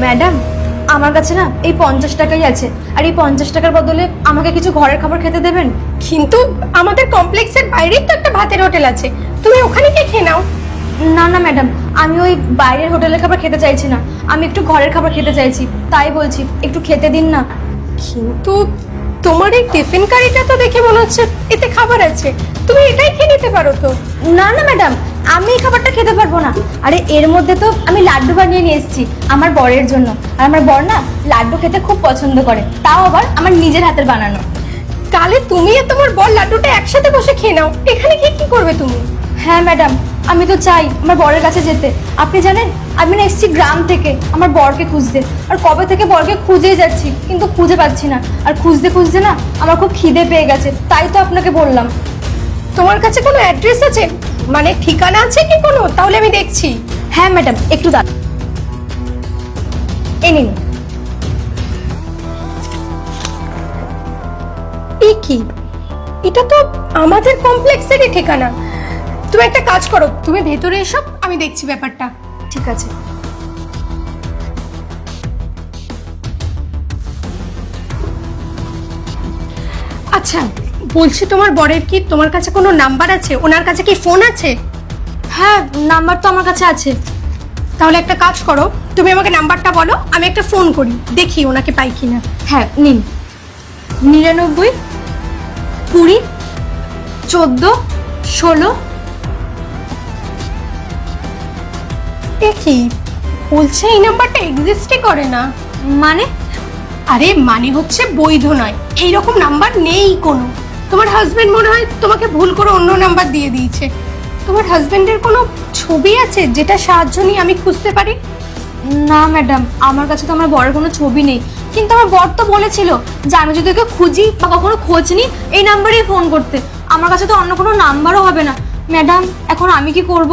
Madam, আমার কাছে না এই 50 টাকাই আছে, আর এই 50 টাকার বদলে আমাকে কিছু ঘরের খাবার খেতে দেবেন? কিন্তু আমাদের কমপ্লেক্সের বাইরেই তো একটা ভাতের হোটেল আছে, তুমি ওখানে গিয়ে খেয়ে নাও। না না ম্যাডাম, আমি ওই বাইরের হোটেলের খাবার খেতে চাইছি না, আমি একটু ঘরের খাবার খেতে চাইছি, তাই বলছি একটু খেতে দিন না। কিন্তু তোমার এই টিফিন কারিটা তো দেখে মনে হচ্ছে এতে খাবার আছে, তুমি এটাই খেয়ে নিতে পারো তো। না না ম্যাডাম, আমি এই খাবারটা খেতে পারবো না। আরে এর মধ্যে তো আমি লাড্ডু বানিয়ে নিয়ে এসেছি আমার বরের জন্য, আর আমার বর না লাড্ডু খেতে খুব পছন্দ করে, তাও আবার আমার নিজের হাতের বানানো। তাহলে তুমি আর তোমার বর লাড্ডুটা একসাথে বসে খেয়ে নাও, এখানে গিয়ে কি করবে তুমি? হ্যাঁ ম্যাডাম, আমি তো চাই আমার বরের কাছে যেতে। আপনি জানেন আমি না এসেছি গ্রাম থেকে আমার বরকে খুঁজতে, আর কবে থেকে বরকে খুঁজেই যাচ্ছি কিন্তু খুঁজে পাচ্ছি না, আর খুঁজতে খুঁজতে না আমার খুব খিদে পেয়ে গেছে, তাই তো আপনাকে বললাম। তোমার কাছে কোনো অ্যাড্রেস আছে, মানে ঠিকানা আছে কি কোনো? তাহলে আমি দেখছি। হ্যাঁ ম্যাডাম, একটু দাঁড়ান, এই নিন। এই কি, এটা তো আমাদের কমপ্লেক্সেরই ঠিকানা। তুমি একটা কাজ করো, তুমি ভেতরে এসো, আমি দেখছি ব্যাপারটা। ঠিক আছে। আচ্ছা বলছি, তোমার বরের কি তোমার কাছে কোনো নাম্বার আছে? ওনার কাছে কি ফোন আছে? হ্যাঁ, নাম্বার তো আমার কাছে আছে। তাহলে একটা কাজ করো, তুমি আমাকে নাম্বারটা বলো, আমি একটা ফোন করি, দেখি ওনাকে পাই কিনা। হ্যাঁ নিন, 99 20 14 16। এ কি বলছে, এই নাম্বারটা এক্সিস্টই করে না। মানে? আরে মানে হচ্ছে বৈধ নয়, এইরকম নাম্বার নেই কোনো। তোমার হাজবেন্ড মনে হয় তোমাকে ভুল করে অন্য নাম্বার দিয়ে দিয়েছে। তোমার হাজবেন্ডের কোনো ছবি আছে যেটা সাহায্য নিয়ে আমি খুঁজতে পারি? না ম্যাডাম, আমার কাছে তো আমার বরের কোনো ছবি নেই, কিন্তু আমার বর তো বলেছিল যে আমি যদি ওকে খুঁজি বা কখনো খোঁজ নিই এই নাম্বারেই ফোন করতে। আমার কাছে তো অন্য কোনো নাম্বারও হবে না ম্যাডাম, এখন আমি কি করব?